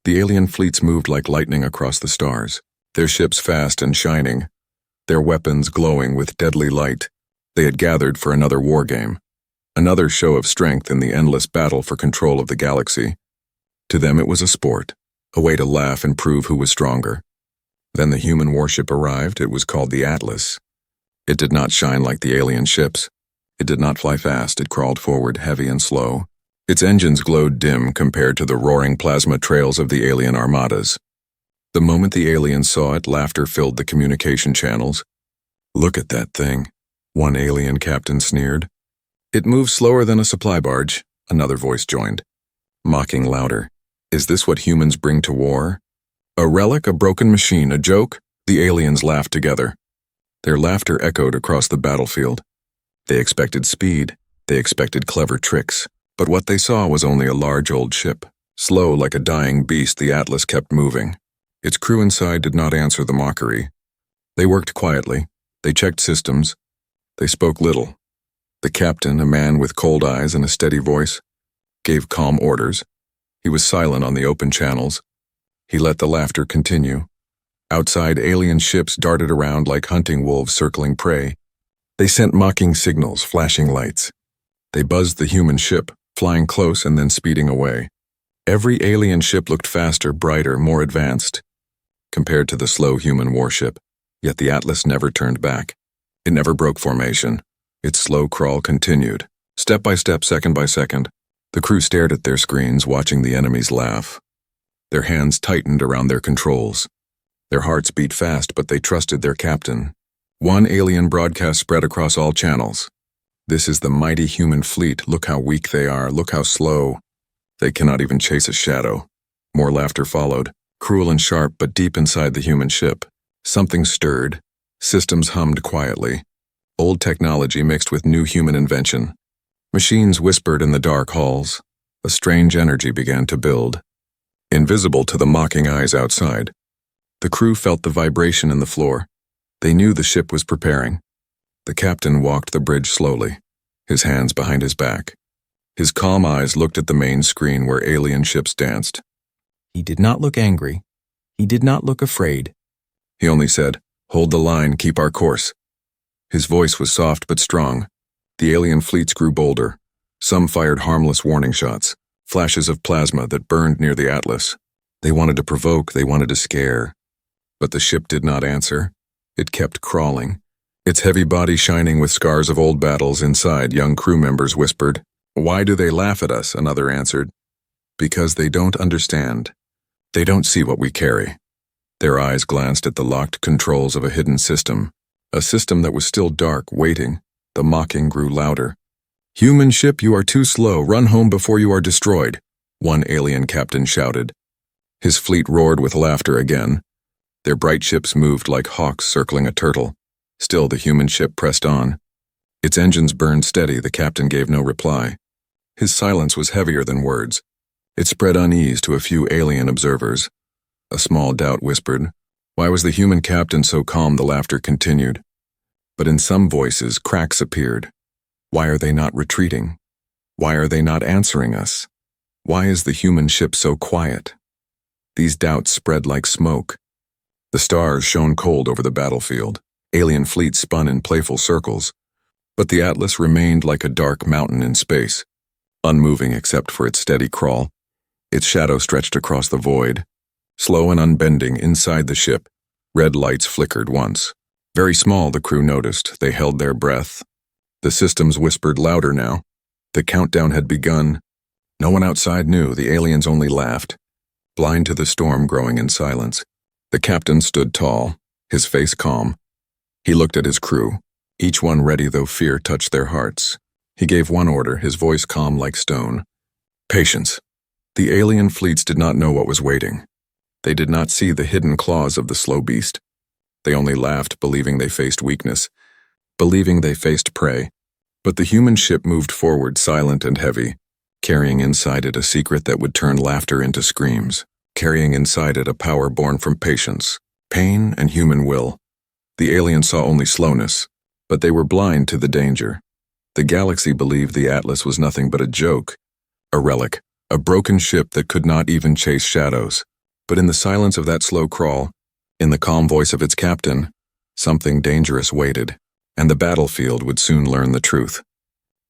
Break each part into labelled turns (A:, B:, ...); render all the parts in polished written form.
A: The alien fleets moved like lightning across the stars, their ships fast and shining, their weapons glowing with deadly light. They had gathered for another war game, another show of strength in the endless battle for control of the galaxy. To them it was a sport, a way to laugh and prove who was stronger. Then the human warship arrived. It was called the Atlas. It did not shine like the alien ships. It did not fly fast. It crawled forward, heavy and slow. Its engines glowed dim compared to the roaring plasma trails of the alien armadas. The moment the aliens saw it, laughter filled the communication channels. "Look at that thing," one alien captain sneered. "It moves slower than a supply barge," another voice joined, mocking louder. "Is this what humans bring to war? A relic, a broken machine, a joke?" The aliens laughed together. Their laughter echoed across the battlefield. They expected speed. They expected clever tricks. But what they saw was only a large old ship. Slow like a dying beast, the Atlas kept moving. Its crew inside did not answer the mockery. They worked quietly. They checked systems. They spoke little. The captain, a man with cold eyes and a steady voice, gave calm orders. He was silent on the open channels. He let the laughter continue. Outside, alien ships darted around like hunting wolves circling prey. They sent mocking signals, flashing lights. They buzzed the human ship, flying close and then speeding away. Every alien ship looked faster, brighter, more advanced, compared to the slow human warship. Yet the Atlas never turned back. It never broke formation. Its slow crawl continued, step by step, second by second. The crew stared at their screens, watching the enemies laugh. Their hands tightened around their controls. Their hearts beat fast, but they trusted their captain. One alien broadcast spread across all channels. "This is the mighty human fleet. Look how weak they are. Look how slow. They cannot even chase a shadow." More laughter followed, cruel and sharp, but deep inside the human ship. Something stirred. Systems hummed quietly. Old technology mixed with new human invention. Machines whispered in the dark halls. A strange energy began to build, invisible to the mocking eyes outside. The crew felt the vibration in the floor. They knew the ship was preparing. The captain walked the bridge slowly, his hands behind his back. His calm eyes looked at the main screen where alien ships danced. He did not look angry. He did not look afraid. He only said, "Hold the line, keep our course." His voice was soft but strong. The alien fleets grew bolder. Some fired harmless warning shots, flashes of plasma that burned near the Atlas. They wanted to provoke, they wanted to scare. But the ship did not answer. It kept crawling, its heavy body shining with scars of old battles. Inside, young crew members whispered, "Why do they laugh at us?" Another answered, "Because they don't understand. They don't see what we carry." Their eyes glanced at the locked controls of a hidden system, a system that was still dark, waiting. The mocking grew louder. "Human ship, you are too slow. Run home before you are destroyed," one alien captain shouted. His fleet roared with laughter again. Their bright ships moved like hawks circling a turtle. Still, the human ship pressed on. Its engines burned steady. The captain gave no reply. His silence was heavier than words. It spread unease to a few alien observers. A small doubt whispered, "Why was the human captain so calm?" The laughter continued. But in some voices, cracks appeared. Why are they not retreating? Why are they not answering us? Why is the human ship so quiet? These doubts spread like smoke. The stars shone cold over the battlefield. Alien fleets spun in playful circles. But the Atlas remained like a dark mountain in space, unmoving except for its steady crawl. Its shadow stretched across the void. Slow and unbending inside the ship, red lights flickered once. Very small, the crew noticed. They held their breath. The systems whispered louder now. The countdown had begun. No one outside knew. The aliens only laughed, blind to the storm growing in silence. The captain stood tall, his face calm. He looked at his crew, each one ready though fear touched their hearts. He gave one order, his voice calm like stone. Patience. The alien fleets did not know what was waiting. They did not see the hidden claws of the slow beast. They only laughed, believing they faced weakness, believing they faced prey. But the human ship moved forward, silent and heavy, carrying inside it a secret that would turn laughter into screams, carrying inside it a power born from patience, pain, and human will. The aliens saw only slowness, but they were blind to the danger. The galaxy believed the Atlas was nothing but a joke, a relic, a broken ship that could not even chase shadows. But in the silence of that slow crawl, in the calm voice of its captain, something dangerous waited, and the battlefield would soon learn the truth.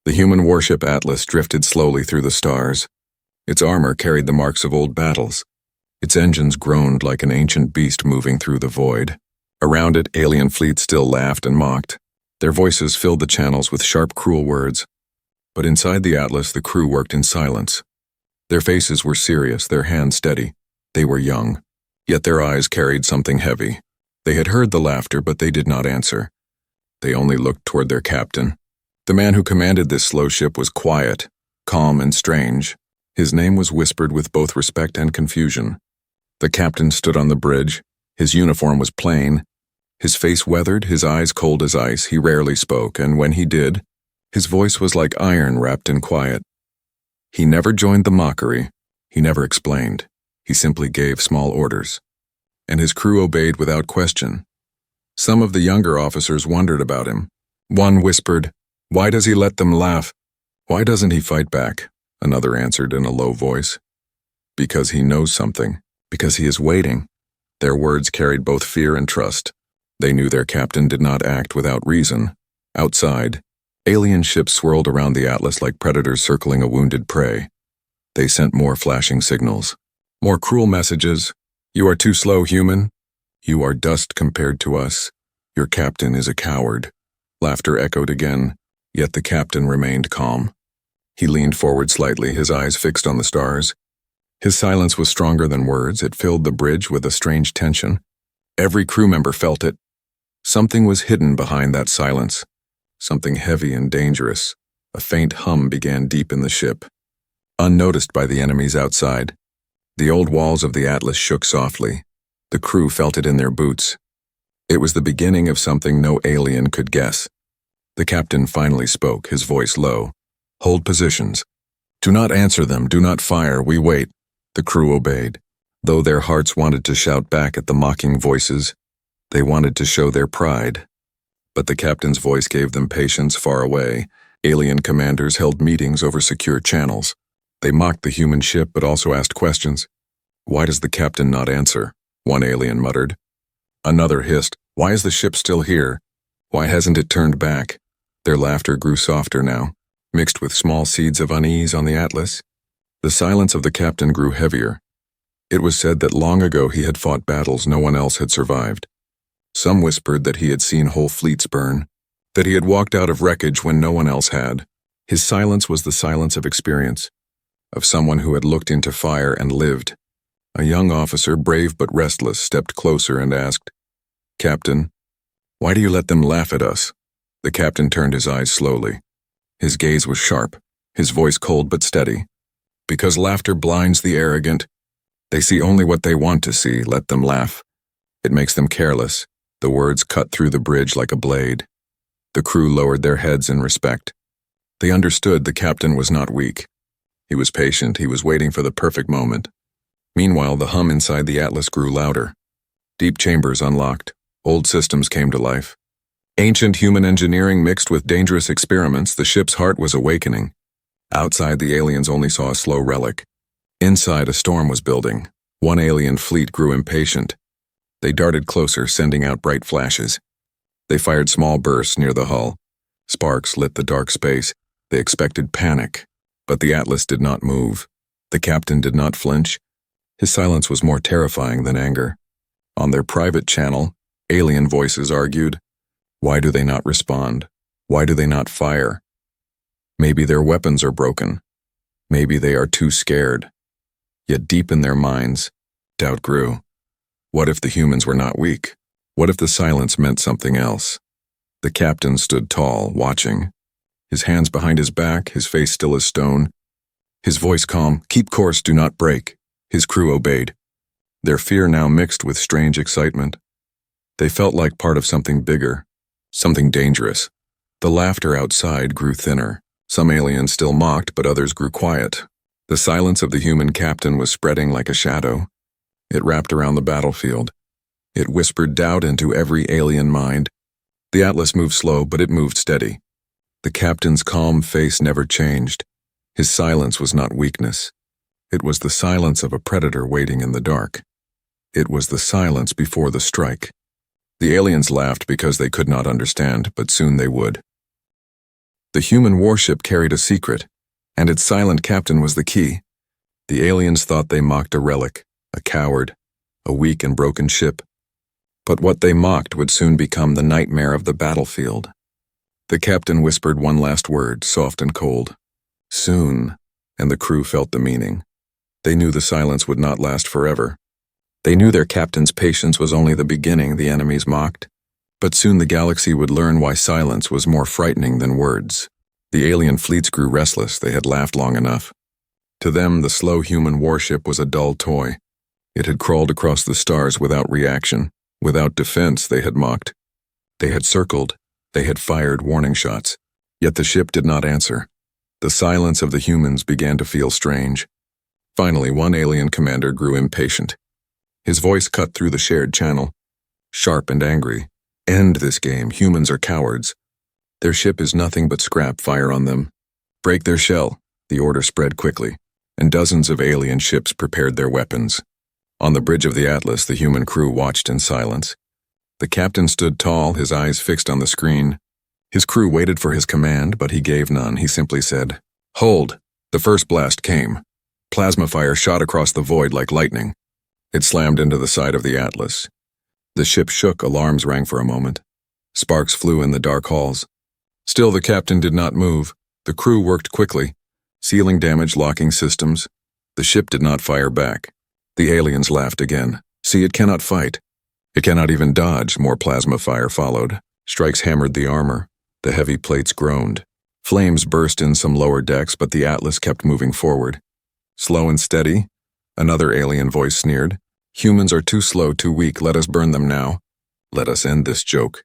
A: The human warship Atlas drifted slowly through the stars. Its armor carried the marks of old battles. Its engines groaned like an ancient beast moving through the void. Around it, alien fleets still laughed and mocked. Their voices filled the channels with sharp, cruel words. But inside the Atlas, the crew worked in silence. Their faces were serious, their hands steady. They were young, yet their eyes carried something heavy. They had heard the laughter, but they did not answer. They only looked toward their captain. The man who commanded this slow ship was quiet, calm, and strange. His name was whispered with both respect and confusion. The captain stood on the bridge. His uniform was plain. His face weathered, his eyes cold as ice. He rarely spoke, and when he did, his voice was like iron wrapped in quiet. He never joined the mockery. He never explained. He simply gave small orders. And his crew obeyed without question. Some of the younger officers wondered about him. One whispered, "Why does he let them laugh? Why doesn't he fight back?" Another answered in a low voice, "Because he knows something. Because he is waiting." Their words carried both fear and trust. They knew their captain did not act without reason. Outside, alien ships swirled around the Atlas like predators circling a wounded prey. They sent more flashing signals. More cruel messages. "You are too slow, human. You are dust compared to us. Your captain is a coward." Laughter echoed again, yet the captain remained calm. He leaned forward slightly, his eyes fixed on the stars. His silence was stronger than words. It filled the bridge with a strange tension. Every crew member felt it. Something was hidden behind that silence. Something heavy and dangerous. A faint hum began deep in the ship, unnoticed by the enemies outside. The old walls of the Atlas shook softly. The crew felt it in their boots. It was the beginning of something no alien could guess. The captain finally spoke, his voice low. "Hold positions. Do not answer them, do not fire, we wait." The crew obeyed. Though their hearts wanted to shout back at the mocking voices, they wanted to show their pride. But the captain's voice gave them patience far away. Alien commanders held meetings over secure channels. They mocked the human ship but also asked questions. "Why does the captain not answer?" one alien muttered. Another hissed, "Why is the ship still here? Why hasn't it turned back?" Their laughter grew softer now, mixed with small seeds of unease on the Atlas. The silence of the captain grew heavier. It was said that long ago he had fought battles no one else had survived. Some whispered that he had seen whole fleets burn, that he had walked out of wreckage when no one else had. His silence was the silence of experience, of someone who had looked into fire and lived. A young officer, brave but restless, stepped closer and asked, "Captain, why do you let them laugh at us?" The captain turned his eyes slowly. His gaze was sharp, his voice cold but steady. "Because laughter blinds the arrogant. They see only what they want to see, let them laugh. It makes them careless." The words cut through the bridge like a blade. The crew lowered their heads in respect. They understood the captain was not weak. He was patient, he was waiting for the perfect moment. Meanwhile, the hum inside the Atlas grew louder. Deep chambers unlocked. Old systems came to life. Ancient human engineering mixed with dangerous experiments, the ship's heart was awakening. Outside, the aliens only saw a slow relic. Inside, a storm was building. One alien fleet grew impatient. They darted closer, sending out bright flashes. They fired small bursts near the hull. Sparks lit the dark space. They expected panic, but the Atlas did not move. The captain did not flinch. His silence was more terrifying than anger. On their private channel, alien voices argued, "Why do they not respond? Why do they not fire? Maybe their weapons are broken. Maybe they are too scared." Yet deep in their minds, doubt grew. What if the humans were not weak? What if the silence meant something else? The captain stood tall, watching. His hands behind his back, his face still as stone. His voice calm, "Keep course, do not break." His crew obeyed. Their fear now mixed with strange excitement. They felt like part of something bigger, something dangerous. The laughter outside grew thinner. Some aliens still mocked, but others grew quiet. The silence of the human captain was spreading like a shadow. It wrapped around the battlefield. It whispered doubt into every alien mind. The Atlas moved slow, but it moved steady. The captain's calm face never changed. His silence was not weakness. It was the silence of a predator waiting in the dark. It was the silence before the strike. The aliens laughed because they could not understand, but soon they would. The human warship carried a secret, and its silent captain was the key. The aliens thought they mocked a relic, a coward, a weak and broken ship. But what they mocked would soon become the nightmare of the battlefield. The captain whispered one last word, soft and cold. Soon, and the crew felt the meaning. They knew the silence would not last forever. They knew their captain's patience was only the beginning the enemies mocked. But soon the galaxy would learn why silence was more frightening than words. The alien fleets grew restless. They had laughed long enough. To them, the slow human warship was a dull toy. It had crawled across the stars without reaction, without defense, they had mocked. They had circled. They had fired warning shots. Yet the ship did not answer. The silence of the humans began to feel strange. Finally, one alien commander grew impatient. His voice cut through the shared channel, sharp and angry. End this game. Humans are cowards. Their ship is nothing but scrap. Fire on them. Break their shell. The order spread quickly, and dozens of alien ships prepared their weapons. On the bridge of the Atlas, the human crew watched in silence. The captain stood tall, his eyes fixed on the screen. His crew waited for his command, but he gave none. He simply said, "Hold." The first blast came. Plasma fire shot across the void like lightning. It slammed into the side of the Atlas. The ship shook, alarms rang for a moment. Sparks flew in the dark halls. Still the captain did not move. The crew worked quickly, sealing damage, locking systems. The ship did not fire back. The aliens laughed again. See, it cannot fight. It cannot even dodge. More plasma fire followed. Strikes hammered the armor. The heavy plates groaned. Flames burst in some lower decks, but the Atlas kept moving forward. Slow and steady, another alien voice sneered. Humans are too slow, too weak. Let us burn them now. Let us end this joke.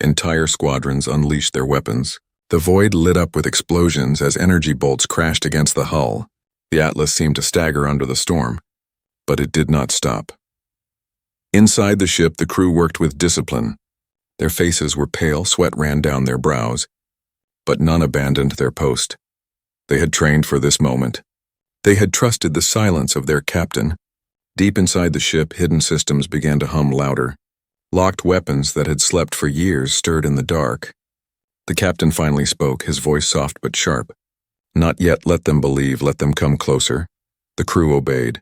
A: Entire squadrons unleashed their weapons. The void lit up with explosions as energy bolts crashed against the hull. The Atlas seemed to stagger under the storm, but it did not stop. Inside the ship, the crew worked with discipline. Their faces were pale, sweat ran down their brows, but none abandoned their post. They had trained for this moment. They had trusted the silence of their captain. Deep inside the ship, hidden systems began to hum louder. Locked weapons that had slept for years stirred in the dark. The captain finally spoke, his voice soft but sharp. Not yet. Let them believe. Let them come closer. The crew obeyed.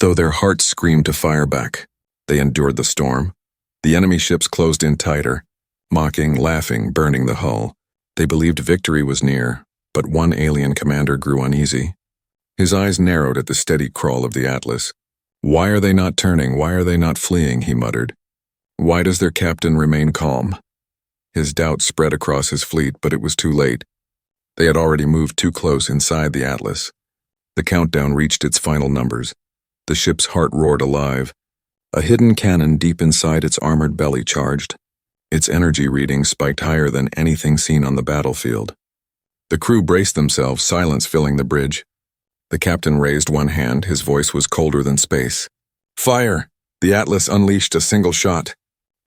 A: Though their hearts screamed to fire back, they endured the storm. The enemy ships closed in tighter, mocking, laughing, burning the hull. They believed victory was near, but one alien commander grew uneasy. His eyes narrowed at the steady crawl of the Atlas. Why are they not turning? Why are they not fleeing? He muttered. Why does their captain remain calm? His doubt spread across his fleet, but it was too late. They had already moved too close inside the Atlas. The countdown reached its final numbers. The ship's heart roared alive. A hidden cannon deep inside its armored belly charged. Its energy reading spiked higher than anything seen on the battlefield. The crew braced themselves, silence filling the bridge. The captain raised one hand, his voice was colder than space. Fire! The Atlas unleashed a single shot.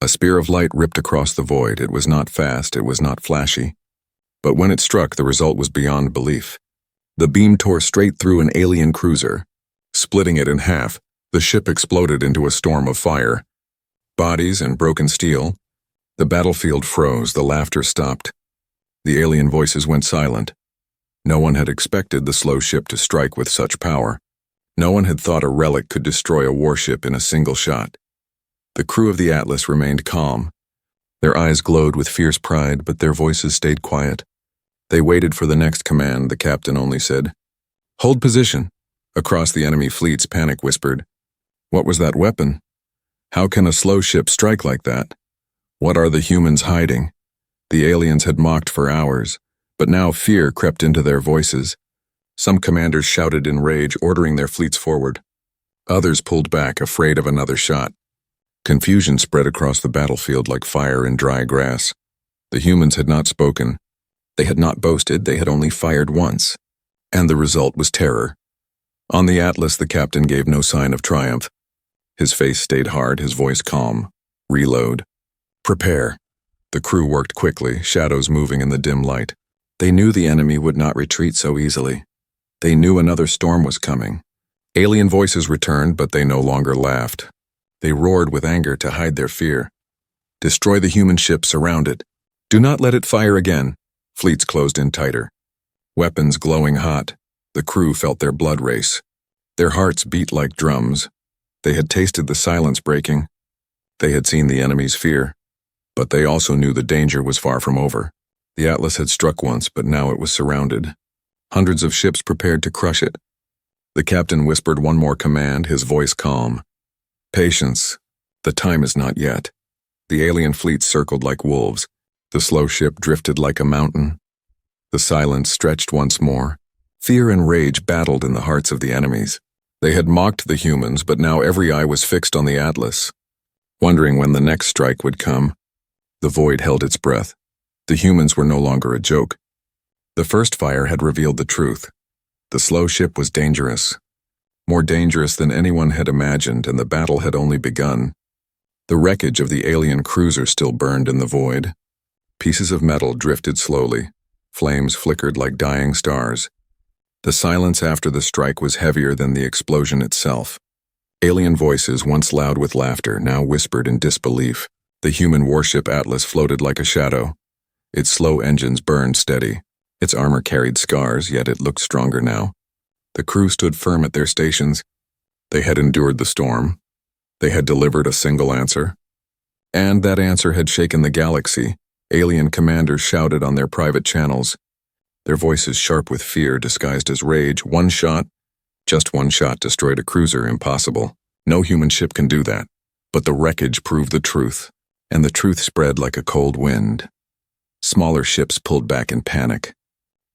A: A spear of light ripped across the void. It was not fast, it was not flashy. But when it struck, the result was beyond belief. The beam tore straight through an alien cruiser. Splitting it in half, the ship exploded into a storm of fire. Bodies and broken steel. The battlefield froze, the laughter stopped. The alien voices went silent. No one had expected the slow ship to strike with such power. No one had thought a relic could destroy a warship in a single shot. The crew of the Atlas remained calm. Their eyes glowed with fierce pride, but their voices stayed quiet. They waited for the next command. The captain only said, "Hold position." Across the enemy fleets, panic whispered. What was that weapon? How can a slow ship strike like that? What are the humans hiding? The aliens had mocked for hours, but now fear crept into their voices. Some commanders shouted in rage, ordering their fleets forward. Others pulled back, afraid of another shot. Confusion spread across the battlefield like fire in dry grass. The humans had not spoken. They had not boasted, they had only fired once. And the result was terror. On the Atlas, the captain gave no sign of triumph. His face stayed hard, his voice calm. Reload. Prepare. The crew worked quickly, shadows moving in the dim light. They knew the enemy would not retreat so easily. They knew another storm was coming. Alien voices returned, but they no longer laughed. They roared with anger to hide their fear. Destroy the human ship, surround it. Do not let it fire again. Fleets closed in tighter. Weapons glowing hot. The crew felt their blood race. Their hearts beat like drums. They had tasted the silence breaking. They had seen the enemy's fear. But they also knew the danger was far from over. The Atlas had struck once, but now it was surrounded. Hundreds of ships prepared to crush it. The captain whispered one more command, his voice calm. Patience. The time is not yet. The alien fleet circled like wolves. The slow ship drifted like a mountain. The silence stretched once more. Fear and rage battled in the hearts of the enemies. They had mocked the humans, but now every eye was fixed on the Atlas, wondering when the next strike would come. The void held its breath. The humans were no longer a joke. The first fire had revealed the truth. The slow ship was dangerous. More dangerous than anyone had imagined, and the battle had only begun. The wreckage of the alien cruiser still burned in the void. Pieces of metal drifted slowly. Flames flickered like dying stars. The silence after the strike was heavier than the explosion itself. Alien voices, once loud with laughter, now whispered in disbelief. The human warship Atlas floated like a shadow. Its slow engines burned steady. Its armor carried scars, yet it looked stronger now. The crew stood firm at their stations. They had endured the storm. They had delivered a single answer. And that answer had shaken the galaxy. Alien commanders shouted on their private channels, their voices sharp with fear disguised as rage. One shot, just one shot, destroyed a cruiser. Impossible. No human ship can do that. But the wreckage proved the truth, and the truth spread like a cold wind. Smaller ships pulled back in panic.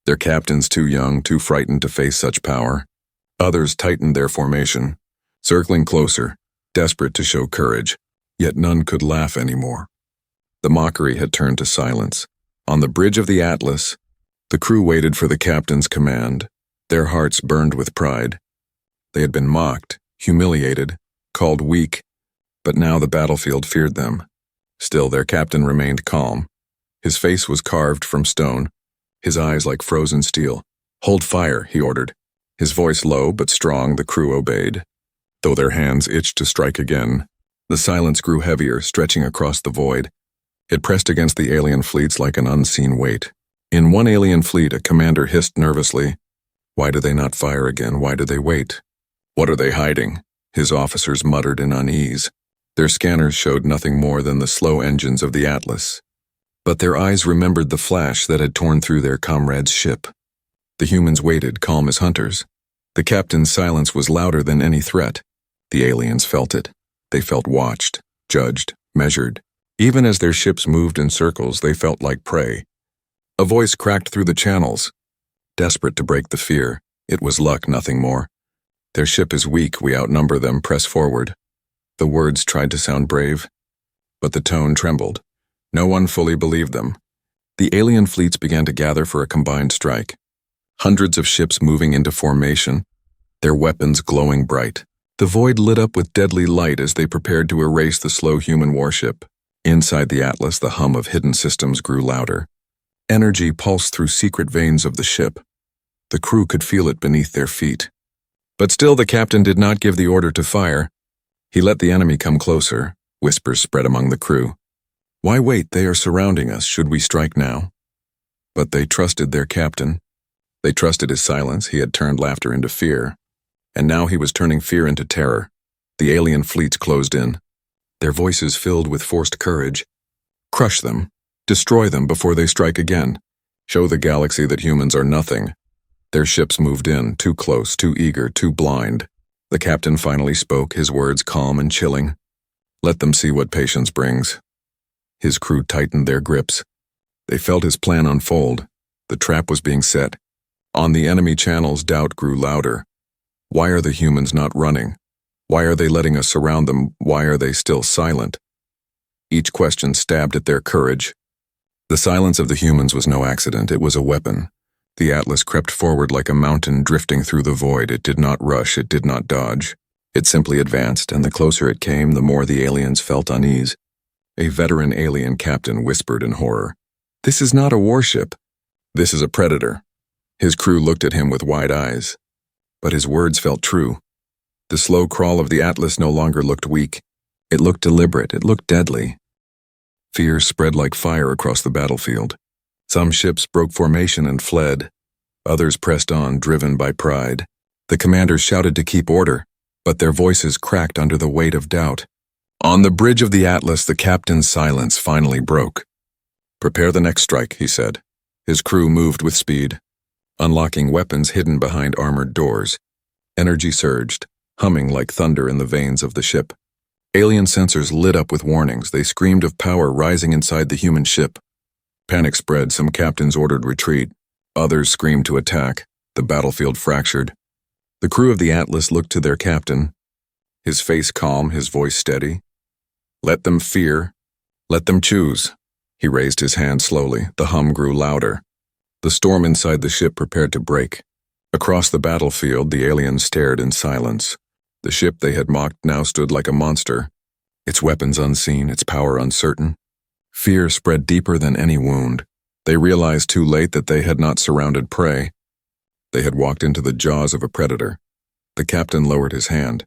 A: Their captains too young, too frightened to face such power. Others tightened their formation, circling closer, desperate to show courage, yet none could laugh anymore. The mockery had turned to silence. On the bridge of the Atlas, the crew waited for the captain's command. Their hearts burned with pride. They had been mocked, humiliated, called weak, but now the battlefield feared them. Still, their captain remained calm. His face was carved from stone, his eyes like frozen steel. Hold fire, he ordered. His voice low but strong, the crew obeyed. Though their hands itched to strike again, the silence grew heavier, stretching across the void. It pressed against the alien fleets like an unseen weight. In one alien fleet, a commander hissed nervously. Why do they not fire again? Why do they wait? What are they hiding? His officers muttered in unease. Their scanners showed nothing more than the slow engines of the Atlas. But their eyes remembered the flash that had torn through their comrade's ship. The humans waited, calm as hunters. The captain's silence was louder than any threat. The aliens felt it. They felt watched, judged, measured. Even as their ships moved in circles, they felt like prey. A voice cracked through the channels. Desperate to break the fear, it was luck, nothing more. Their ship is weak, we outnumber them, press forward. The words tried to sound brave, but the tone trembled. No one fully believed them. The alien fleets began to gather for a combined strike. Hundreds of ships moving into formation, their weapons glowing bright. The void lit up with deadly light as they prepared to erase the slow human warship. Inside the Atlas, the hum of hidden systems grew louder. Energy pulsed through secret veins of the ship. The crew could feel it beneath their feet. But still the captain did not give the order to fire. He let the enemy come closer. Whispers spread among the crew. Why wait? They are surrounding us. Should we strike now? But they trusted their captain. They trusted his silence. He had turned laughter into fear. And now he was turning fear into terror. The alien fleets closed in. Their voices filled with forced courage. Crush them. Destroy them before they strike again. Show the galaxy that humans are nothing. Their ships moved in, too close, too eager, too blind. The captain finally spoke, his words calm and chilling. Let them see what patience brings. His crew tightened their grips. They felt his plan unfold. The trap was being set. On the enemy channels, doubt grew louder. Why are the humans not running? Why are they letting us surround them? Why are they still silent? Each question stabbed at their courage. The silence of the humans was no accident. It was a weapon. The Atlas crept forward like a mountain drifting through the void. It did not rush. It did not dodge. It simply advanced, and the closer it came, the more the aliens felt unease. A veteran alien captain whispered in horror, "This is not a warship. This is a predator." His crew looked at him with wide eyes. But his words felt true. The slow crawl of the Atlas no longer looked weak. It looked deliberate, it looked deadly. Fear spread like fire across the battlefield. Some ships broke formation and fled. Others pressed on, driven by pride. The commanders shouted to keep order, but their voices cracked under the weight of doubt. On the bridge of the Atlas, the captain's silence finally broke. "Prepare the next strike," he said. His crew moved with speed, unlocking weapons hidden behind armored doors. Energy surged, humming like thunder in the veins of the ship. Alien sensors lit up with warnings. They screamed of power rising inside the human ship. Panic spread. Some captains ordered retreat. Others screamed to attack. The battlefield fractured. The crew of the Atlas looked to their captain, his face calm, his voice steady. "Let them fear. Let them choose." He raised his hand slowly. The hum grew louder. The storm inside the ship prepared to break. Across the battlefield, the aliens stared in silence. The ship they had mocked now stood like a monster, its weapons unseen, its power uncertain. Fear spread deeper than any wound. They realized too late that they had not surrounded prey. They had walked into the jaws of a predator. The captain lowered his hand.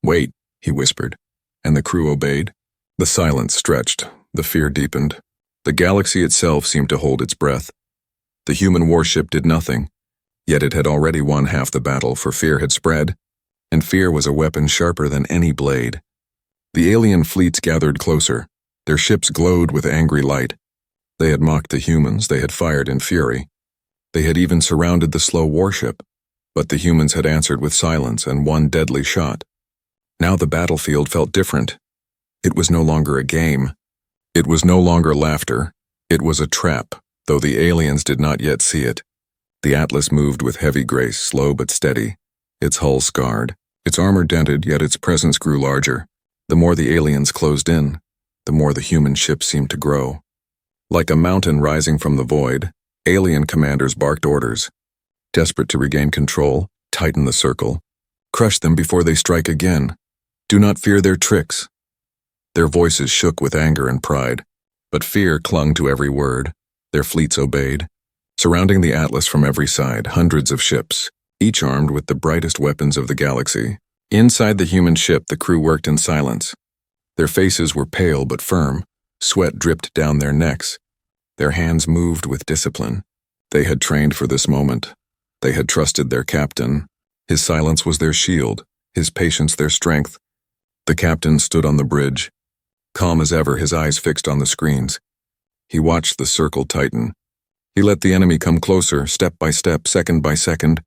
A: "Wait," he whispered, and the crew obeyed. The silence stretched. The fear deepened. The galaxy itself seemed to hold its breath. The human warship did nothing, yet it had already won half the battle, for fear had spread, and fear was a weapon sharper than any blade. The alien fleets gathered closer. Their ships glowed with angry light. They had mocked the humans. They had fired in fury. They had even surrounded the slow warship, but the humans had answered with silence and one deadly shot. Now the battlefield felt different. It was no longer a game. It was no longer laughter. It was a trap, though the aliens did not yet see it. The Atlas moved with heavy grace, slow but steady. Its hull scarred, its armor dented, yet its presence grew larger. The more the aliens closed in, the more the human ship seemed to grow. Like a mountain rising from the void, alien commanders barked orders. Desperate to regain control, tighten the circle. Crush them before they strike again. Do not fear their tricks. Their voices shook with anger and pride, but fear clung to every word. Their fleets obeyed. Surrounding the Atlas from every side, hundreds of ships, each armed with the brightest weapons of the galaxy. Inside the human ship, the crew worked in silence. Their faces were pale but firm. Sweat dripped down their necks. Their hands moved with discipline. They had trained for this moment. They had trusted their captain. His silence was their shield, his patience their strength. The captain stood on the bridge, calm as ever, his eyes fixed on the screens. He watched the circle tighten. He let the enemy come closer, step by step, second by second.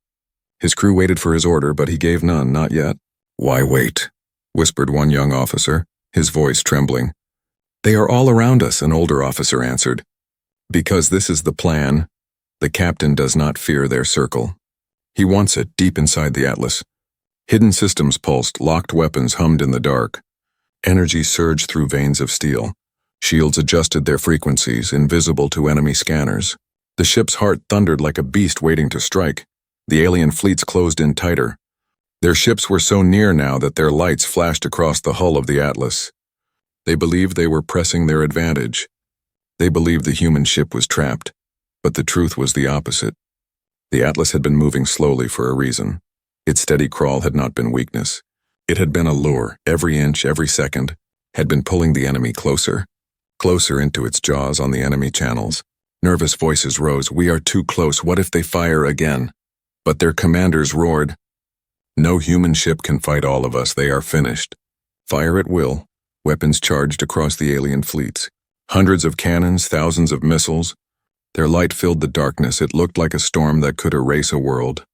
A: His crew waited for his order, but he gave none, not yet. "Why wait?" whispered one young officer, his voice trembling. "They are all around us," an older officer answered. "Because this is the plan. The captain does not fear their circle. He wants it deep inside the Atlas." Hidden systems pulsed, locked weapons hummed in the dark. Energy surged through veins of steel. Shields adjusted their frequencies, invisible to enemy scanners. The ship's heart thundered like a beast waiting to strike. The alien fleets closed in tighter. Their ships were so near now that their lights flashed across the hull of the Atlas. They believed they were pressing their advantage. They believed the human ship was trapped, but the truth was the opposite. The Atlas had been moving slowly for a reason. Its steady crawl had not been weakness. It had been a lure. Every inch, every second, had been pulling the enemy closer, closer into its jaws on the enemy channels. Nervous voices rose. "We are too close. What if they fire again?" But their commanders roared, "No human ship can fight all of us. They are finished." Fire at will. Weapons charged across the alien fleets. Hundreds of cannons, thousands of missiles. Their light filled the darkness. It looked like a storm that could erase a world.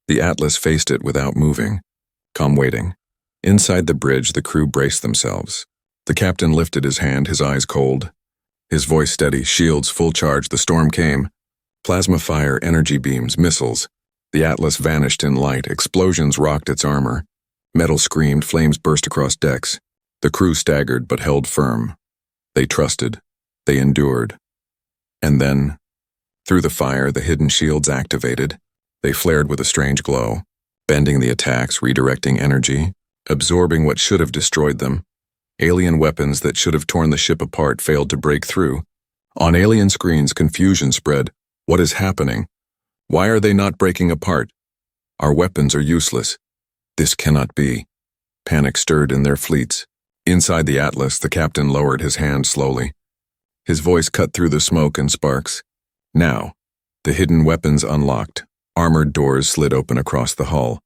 A: The Atlas faced it without moving, calm waiting. Inside the bridge, the crew braced themselves. The captain lifted his hand, his eyes cold. His voice steady, shields full charge. The storm came. Plasma fire, energy beams, missiles. The Atlas vanished in light. Explosions rocked its armor. Metal screamed, flames burst across decks. The crew staggered but held firm. They trusted. They endured. And then, through the fire, the hidden shields activated. They flared with a strange glow, bending the attacks, redirecting energy, absorbing what should have destroyed them. Alien weapons that should have torn the ship apart failed to break through. On alien screens, confusion spread. What is happening? Why are they not breaking apart? Our weapons are useless. This cannot be. Panic stirred in their fleets. Inside the Atlas, the captain lowered his hand slowly. His voice cut through the smoke and sparks. Now, the hidden weapons unlocked. Armored doors slid open across the hull.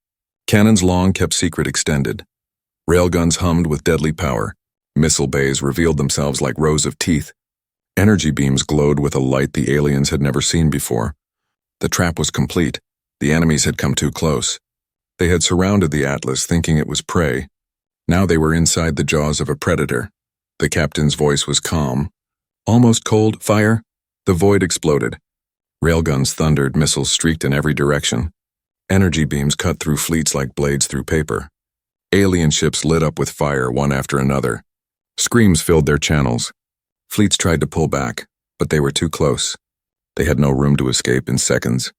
A: Cannons long kept secret extended. Railguns hummed with deadly power. Missile bays revealed themselves like rows of teeth. Energy beams glowed with a light the aliens had never seen before. The trap was complete. The enemies had come too close. They had surrounded the Atlas, thinking it was prey. Now they were inside the jaws of a predator. The captain's voice was calm. Almost cold. Fire! The void exploded. Railguns thundered, missiles streaked in every direction. Energy beams cut through fleets like blades through paper. Alien ships lit up with fire, one after another. Screams filled their channels. Fleets tried to pull back, but they were too close. They had no room to escape in seconds.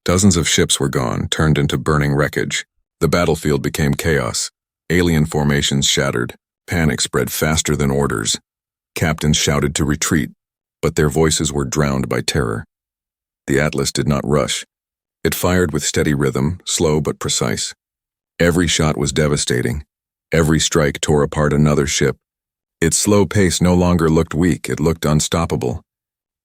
A: Dozens of ships were gone, turned into burning wreckage. The battlefield became chaos. Alien formations shattered. Panic spread faster than orders. Captains shouted to retreat, but their voices were drowned by terror. The Atlas did not rush. It fired with steady rhythm, slow but precise. Every shot was devastating. Every strike tore apart another ship. Its slow pace no longer looked weak, it looked unstoppable.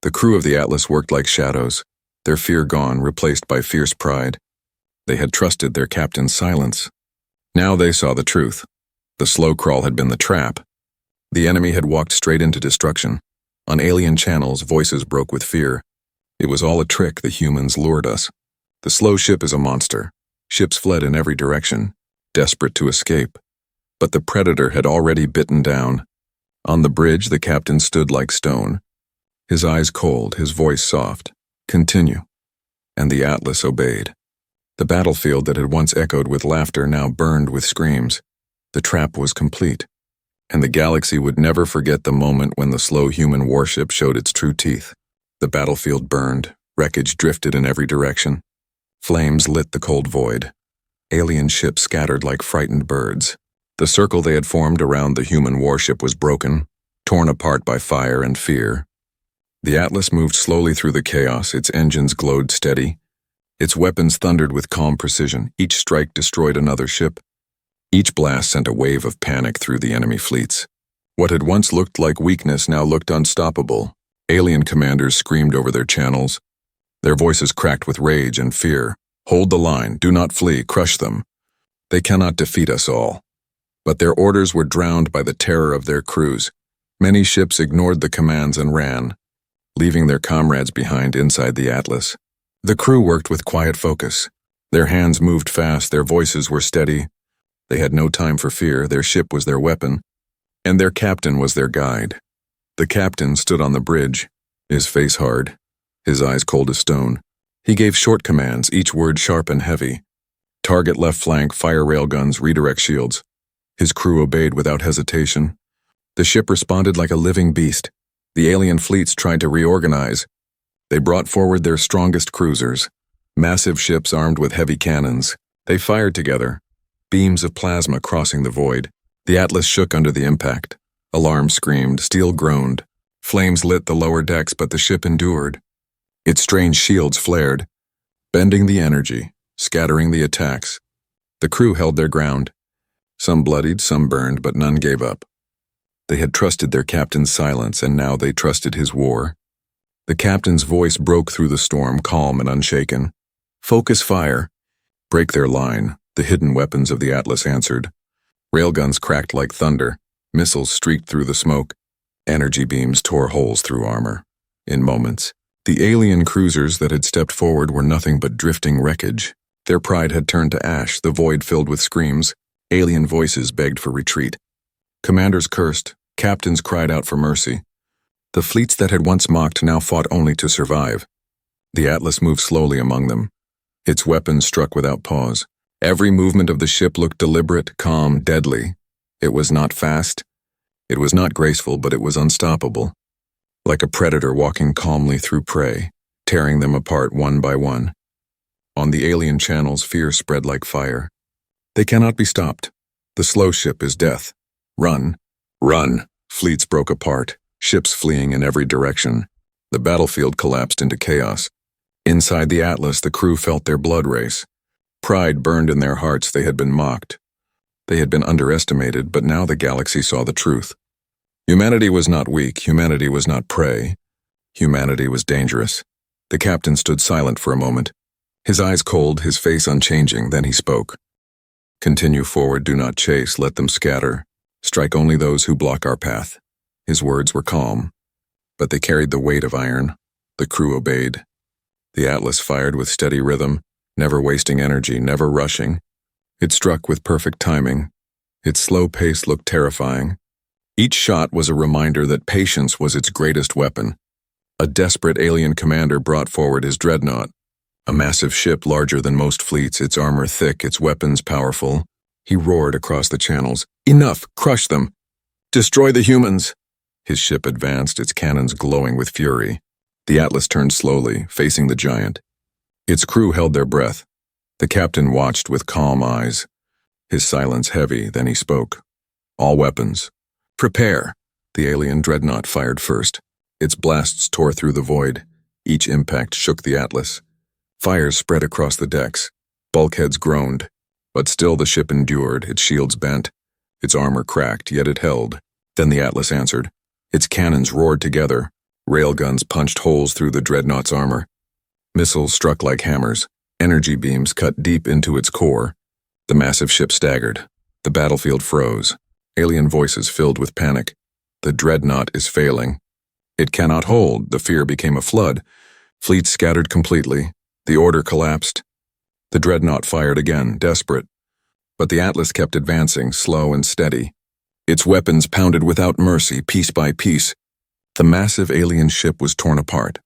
A: The crew of the Atlas worked like shadows, their fear gone, replaced by fierce pride. They had trusted their captain's silence. Now they saw the truth. The slow crawl had been the trap. The enemy had walked straight into destruction. On alien channels, voices broke with fear. It was all a trick. The humans lured us. The slow ship is a monster. Ships fled in every direction, desperate to escape. But the predator had already bitten down. On the bridge, the captain stood like stone. His eyes cold, his voice soft. Continue. And the Atlas obeyed. The battlefield that had once echoed with laughter now burned with screams. The trap was complete. And the galaxy would never forget the moment when the slow human warship showed its true teeth. The battlefield burned, wreckage drifted in every direction. Flames lit the cold void. Alien ships scattered like frightened birds. The circle they had formed around the human warship was broken, torn apart by fire and fear. The Atlas moved slowly through the chaos, its engines glowed steady. Its weapons thundered with calm precision. Each strike destroyed another ship. Each blast sent a wave of panic through the enemy fleets. What had once looked like weakness now looked unstoppable. Alien commanders screamed over their channels. Their voices cracked with rage and fear. Hold the line, do not flee, crush them. They cannot defeat us all. But their orders were drowned by the terror of their crews. Many ships ignored the commands and ran, leaving their comrades behind inside the Atlas. The crew worked with quiet focus. Their hands moved fast, their voices were steady. They had no time for fear, their ship was their weapon, and their captain was their guide. The captain stood on the bridge, his face hard, his eyes cold as stone. He gave short commands, each word sharp and heavy. Target left flank, fire railguns, redirect shields. His crew obeyed without hesitation. The ship responded like a living beast. The alien fleets tried to reorganize. They brought forward their strongest cruisers, massive ships armed with heavy cannons. They fired together, beams of plasma crossing the void. The Atlas shook under the impact. Alarms screamed, steel groaned. Flames lit the lower decks, but the ship endured. Its strange shields flared, bending the energy, scattering the attacks. The crew held their ground. Some bloodied, some burned, but none gave up. They had trusted their captain's silence, and now they trusted his war. The captain's voice broke through the storm, calm and unshaken. Focus fire. Break their line, the hidden weapons of the Atlas answered. Railguns cracked like thunder. Missiles streaked through the smoke. Energy beams tore holes through armor. In moments, the alien cruisers that had stepped forward were nothing but drifting wreckage. Their pride had turned to ash, the void filled with screams. Alien voices begged for retreat. Commanders cursed, captains cried out for mercy. The fleets that had once mocked now fought only to survive. The Atlas moved slowly among them. Its weapons struck without pause. Every movement of the ship looked deliberate, calm, deadly. It was not fast. It was not graceful, but it was unstoppable. Like a predator walking calmly through prey, tearing them apart one by one. On the alien channels, fear spread like fire. They cannot be stopped. The slow ship is death. Run. Run. Fleets broke apart, ships fleeing in every direction. The battlefield collapsed into chaos. Inside the Atlas, the crew felt their blood race. Pride burned in their hearts. They had been mocked. They had been underestimated, but now the galaxy saw the truth. Humanity was not weak, humanity was not prey. Humanity was dangerous. The captain stood silent for a moment, his eyes cold, his face unchanging, then he spoke. Continue forward, do not chase, let them scatter. Strike only those who block our path. His words were calm, but they carried the weight of iron. The crew obeyed. The Atlas fired with steady rhythm, never wasting energy, never rushing. It struck with perfect timing. Its slow pace looked terrifying. Each shot was a reminder that patience was its greatest weapon. A desperate alien commander brought forward his dreadnought, a massive ship larger than most fleets, its armor thick, its weapons powerful. He roared across the channels, "Enough! Crush them! Destroy the humans!" His ship advanced, its cannons glowing with fury. The Atlas turned slowly, facing the giant. Its crew held their breath. The captain watched with calm eyes, his silence heavy, then he spoke. "All weapons. Prepare!" The alien dreadnought fired first. Its blasts tore through the void. Each impact shook the Atlas. Fires spread across the decks. Bulkheads groaned. But still the ship endured, its shields bent. Its armor cracked, yet it held. Then the Atlas answered. Its cannons roared together. Railguns punched holes through the dreadnought's armor. Missiles struck like hammers. Energy beams cut deep into its core. The massive ship staggered. The battlefield froze. Alien voices filled with panic. The dreadnought is failing. It cannot hold. The fear became a flood. Fleets scattered completely. The order collapsed. The dreadnought fired again, desperate. But the Atlas kept advancing, slow and steady. Its weapons pounded without mercy, piece by piece. The massive alien ship was torn apart,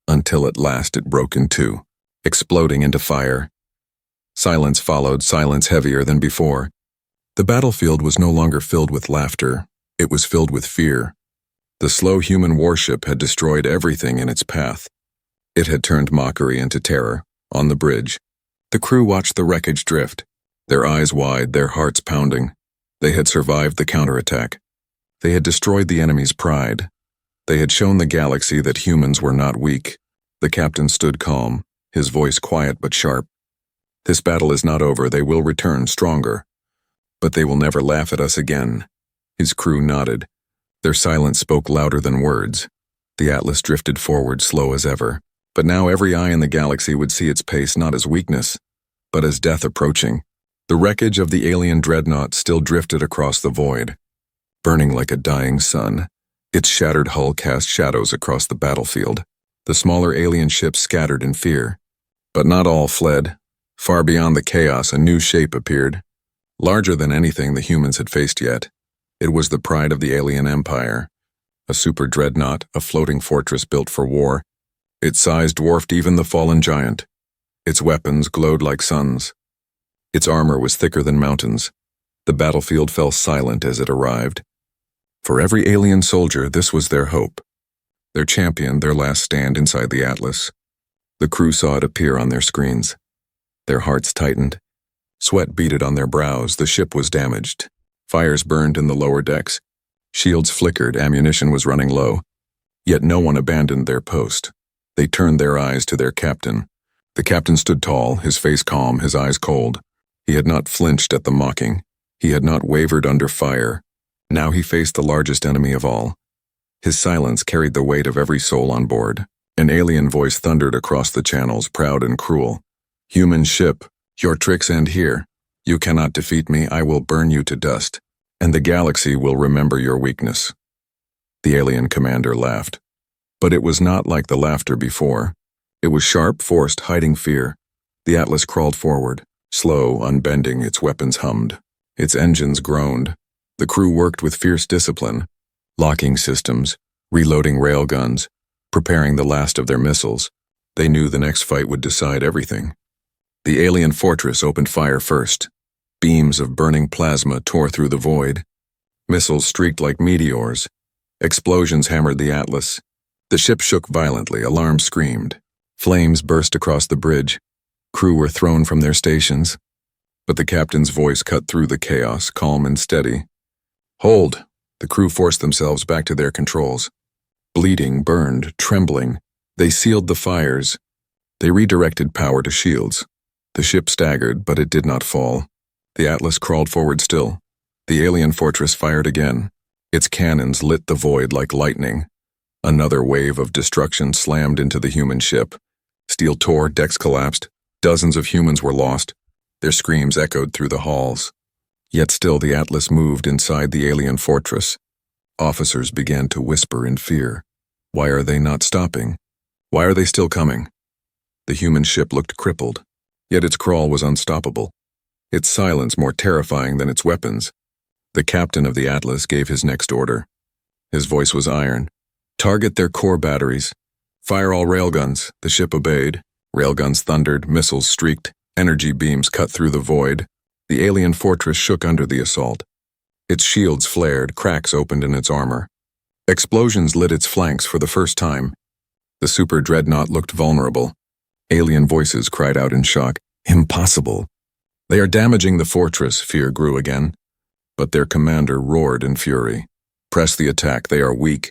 A: until at last it broke in two, exploding into fire. Silence followed, silence heavier than before. The battlefield was no longer filled with laughter. It was filled with fear. The slow human warship had destroyed everything in its path. It had turned mockery into terror. On the bridge, the crew watched the wreckage drift, their eyes wide, their hearts pounding. They had survived the counterattack. They had destroyed the enemy's pride. They had shown the galaxy that humans were not weak. The captain stood calm, his voice quiet but sharp. This battle is not over. They will return stronger. But they will never laugh at us again. His crew nodded. Their silence spoke louder than words. The Atlas drifted forward, slow as ever. But now every eye in the galaxy would see its pace not as weakness, but as death approaching. The wreckage of the alien dreadnought still drifted across the void, burning like a dying sun. Its shattered hull cast shadows across the battlefield. The smaller alien ships scattered in fear. But not all fled. Far beyond the chaos, a new shape appeared. Larger than anything the humans had faced yet. It was the pride of the alien empire. A super dreadnought, a floating fortress built for war. Its size dwarfed even the fallen giant. Its weapons glowed like suns. Its armor was thicker than mountains. The battlefield fell silent as it arrived. For every alien soldier, this was their hope. Their champion, their last stand inside the Atlas. The crew saw it appear on their screens. Their hearts tightened. Sweat beaded on their brows. The ship was damaged. Fires burned in the lower decks. Shields flickered. Ammunition was running low. Yet no one abandoned their post. They turned their eyes to their captain. The captain stood tall, his face calm, his eyes cold. He had not flinched at the mocking. He had not wavered under fire. Now he faced the largest enemy of all. His silence carried the weight of every soul on board. An alien voice thundered across the channels, proud and cruel. "Human ship, your tricks end here. You cannot defeat me. I will burn you to dust, and the galaxy will remember your weakness." The alien commander laughed. But it was not like the laughter before. It was sharp, forced, hiding fear. The Atlas crawled forward, slow, unbending, its weapons hummed. Its engines groaned. The crew worked with fierce discipline, locking systems, reloading railguns, preparing the last of their missiles. They knew the next fight would decide everything. The alien fortress opened fire first. Beams of burning plasma tore through the void. Missiles streaked like meteors. Explosions hammered the Atlas. The ship shook violently, alarms screamed. Flames burst across the bridge. Crew were thrown from their stations. But the captain's voice cut through the chaos, calm and steady. "Hold!" The crew forced themselves back to their controls. Bleeding, burned, trembling, they sealed the fires. They redirected power to shields. The ship staggered, but it did not fall. The Atlas crawled forward still. The alien fortress fired again. Its cannons lit the void like lightning. Another wave of destruction slammed into the human ship. Steel tore, decks collapsed. Dozens of humans were lost. Their screams echoed through the halls. Yet still the Atlas moved inside the alien fortress. Officers began to whisper in fear. Why are they not stopping? Why are they still coming? The human ship looked crippled, yet its crawl was unstoppable. Its silence more terrifying than its weapons. The captain of the Atlas gave his next order. His voice was iron. Target their core batteries. Fire all railguns. The ship obeyed. Railguns thundered, missiles streaked, energy beams cut through the void. The alien fortress shook under the assault. Its shields flared, cracks opened in its armor. Explosions lit its flanks for the first time. The super dreadnought looked vulnerable. Alien voices cried out in shock. Impossible. They are damaging the fortress, fear grew again. But their commander roared in fury. Press the attack, they are weak.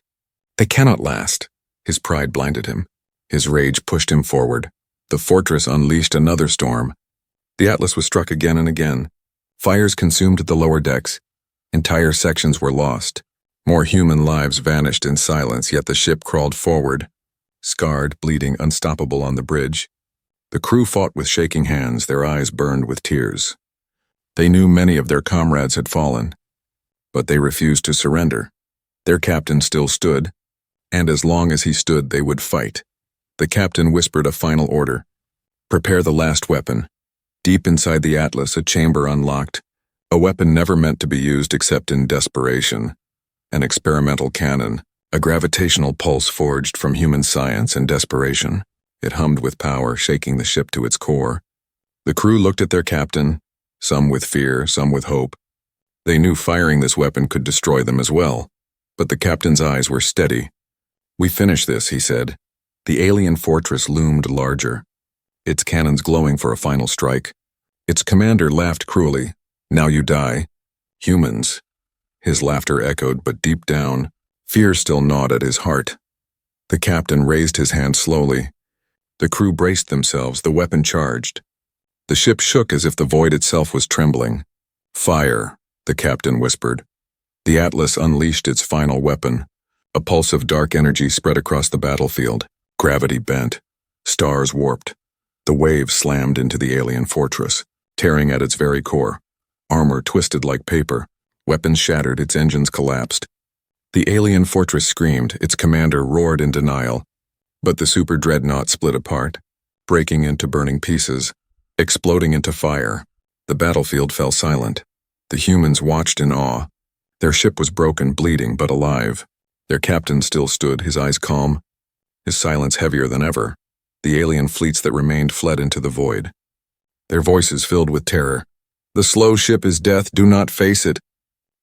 A: They cannot last. His pride blinded him. His rage pushed him forward. The fortress unleashed another storm. The Atlas was struck again and again. Fires consumed the lower decks. Entire sections were lost. More human lives vanished in silence, yet the ship crawled forward. Scarred, bleeding, unstoppable on the bridge. The crew fought with shaking hands, their eyes burned with tears. They knew many of their comrades had fallen, but they refused to surrender. Their captain still stood, and as long as he stood, they would fight. The captain whispered a final order. Prepare the last weapon. Deep inside the Atlas, a chamber unlocked. A weapon never meant to be used except in desperation. An experimental cannon, a gravitational pulse forged from human science and desperation. It hummed with power, shaking the ship to its core. The crew looked at their captain, some with fear, some with hope. They knew firing this weapon could destroy them as well, but the captain's eyes were steady. We finish this, he said. The alien fortress loomed larger, its cannons glowing for a final strike. Its commander laughed cruelly. Now you die. Humans. His laughter echoed, but deep down, fear still gnawed at his heart. The captain raised his hand slowly. The crew braced themselves, the weapon charged. The ship shook as if the void itself was trembling. Fire, the captain whispered. The Atlas unleashed its final weapon. A pulse of dark energy spread across the battlefield. Gravity bent. Stars warped. The waves slammed into the alien fortress, tearing at its very core. Armor twisted like paper. Weapons shattered, its engines collapsed. The alien fortress screamed, its commander roared in denial. But the super dreadnought split apart, breaking into burning pieces, exploding into fire. The battlefield fell silent. The humans watched in awe. Their ship was broken, bleeding, but alive. Their captain still stood, his eyes calm, his silence heavier than ever. The alien fleets that remained fled into the void. Their voices filled with terror. The slow ship is death, do not face it.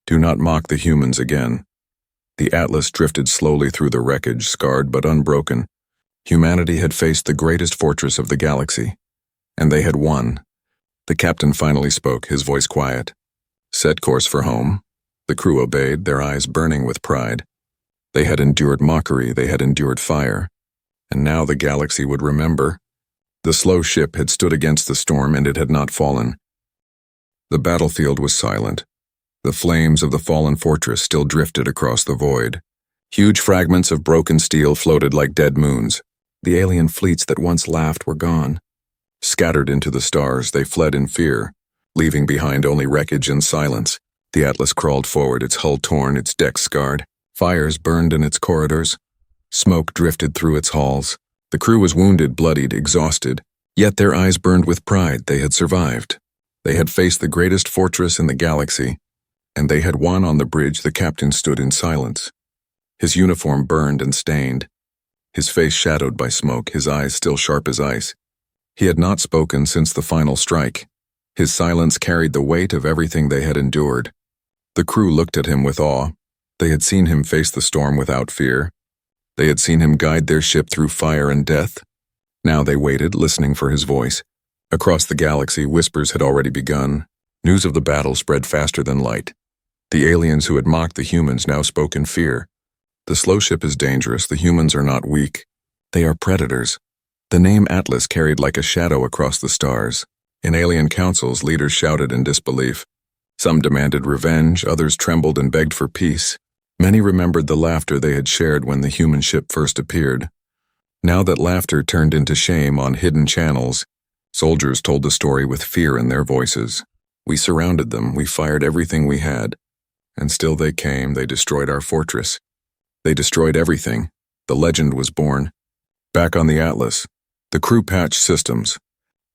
A: Do not mock the humans again. The Atlas drifted slowly through the wreckage, scarred but unbroken. Humanity had faced the greatest fortress of the galaxy, and they had won. The captain finally spoke, his voice quiet. Set course for home. The crew obeyed, their eyes burning with pride. They had endured mockery, they had endured fire, and now the galaxy would remember. The slow ship had stood against the storm, and it had not fallen. The battlefield was silent. The flames of the fallen fortress still drifted across the void. Huge fragments of broken steel floated like dead moons. The alien fleets that once laughed were gone. Scattered into the stars, they fled in fear, leaving behind only wreckage and silence. The Atlas crawled forward, its hull torn, its decks scarred. Fires burned in its corridors. Smoke drifted through its halls. The crew was wounded, bloodied, exhausted, yet their eyes burned with pride. They had survived. They had faced the greatest fortress in the galaxy, and they had won. On the bridge, the captain stood in silence. His uniform burned and stained, his face shadowed by smoke, his eyes still sharp as ice. He had not spoken since the final strike. His silence carried the weight of everything they had endured. The crew looked at him with awe. They had seen him face the storm without fear. They had seen him guide their ship through fire and death. Now they waited, listening for his voice. Across the galaxy, whispers had already begun. News of the battle spread faster than light. The aliens who had mocked the humans now spoke in fear. The slow ship is dangerous, the humans are not weak. They are predators. The name Atlas carried like a shadow across the stars. In alien councils, leaders shouted in disbelief. Some demanded revenge, others trembled and begged for peace. Many remembered the laughter they had shared when the human ship first appeared. Now that laughter turned into shame on hidden channels, soldiers told the story with fear in their voices. We surrounded them, we fired everything we had. And still they came, they destroyed our fortress. They destroyed everything. The legend was born. Back on the Atlas, the crew patched systems.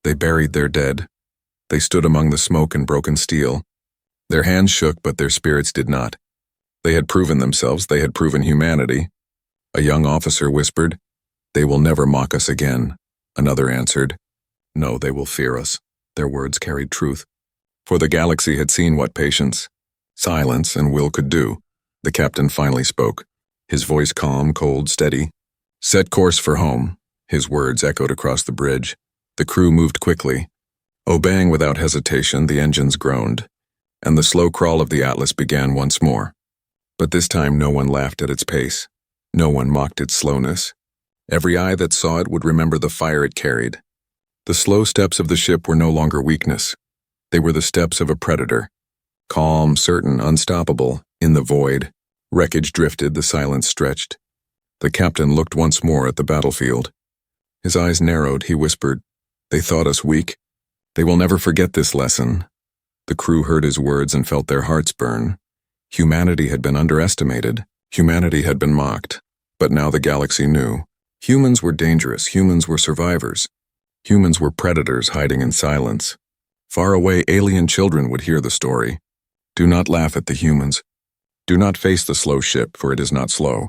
A: They buried their dead. They stood among the smoke and broken steel. Their hands shook, but their spirits did not. They had proven themselves, they had proven humanity. A young officer whispered, "They will never mock us again." Another answered, "No, they will fear us." Their words carried truth. For the galaxy had seen what patience, silence, and will could do. The captain finally spoke, his voice calm, cold, steady. "Set course for home." His words echoed across the bridge. The crew moved quickly. Obeying without hesitation, the engines groaned, and the slow crawl of the Atlas began once more. But this time no one laughed at its pace. No one mocked its slowness. Every eye that saw it would remember the fire it carried. The slow steps of the ship were no longer weakness. They were the steps of a predator. Calm, certain, unstoppable, in the void. Wreckage drifted, the silence stretched. The captain looked once more at the battlefield. His eyes narrowed, he whispered, "They thought us weak. They will never forget this lesson." The crew heard his words and felt their hearts burn. Humanity had been underestimated. Humanity had been mocked. But now the galaxy knew. Humans were dangerous. Humans were survivors. Humans were predators hiding in silence. Far away, alien children would hear the story. Do not laugh at the humans. Do not face the slow ship, for it is not slow.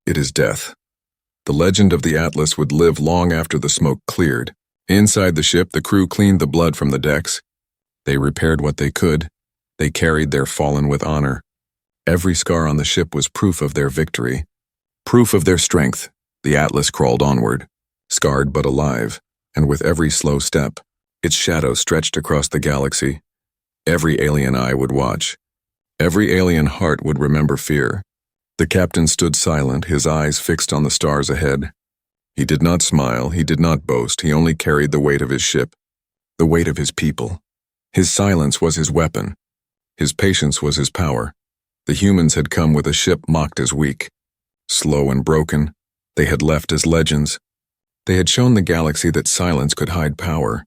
A: It is death. The legend of the Atlas would live long after the smoke cleared. Inside the ship, the crew cleaned the blood from the decks. They repaired what they could. They carried their fallen with honor. Every scar on the ship was proof of their victory. Proof of their strength. The Atlas crawled onward, scarred but alive, and with every slow step, its shadow stretched across the galaxy. Every alien eye would watch. Every alien heart would remember fear. The captain stood silent, his eyes fixed on the stars ahead. He did not smile, he did not boast, he only carried the weight of his ship, the weight of his people. His silence was his weapon. His patience was his power. The humans had come with a ship mocked as weak. Slow and broken, they had left as legends. They had shown the galaxy that silence could hide power,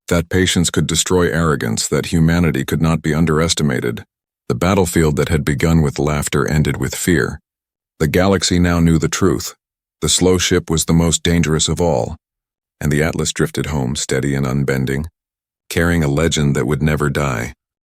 A: that patience could destroy arrogance, that humanity could not be underestimated. The battlefield that had begun with laughter ended with fear. The galaxy now knew the truth. The slow ship was the most dangerous of all, and the Atlas drifted home steady and unbending, carrying a legend that would never die.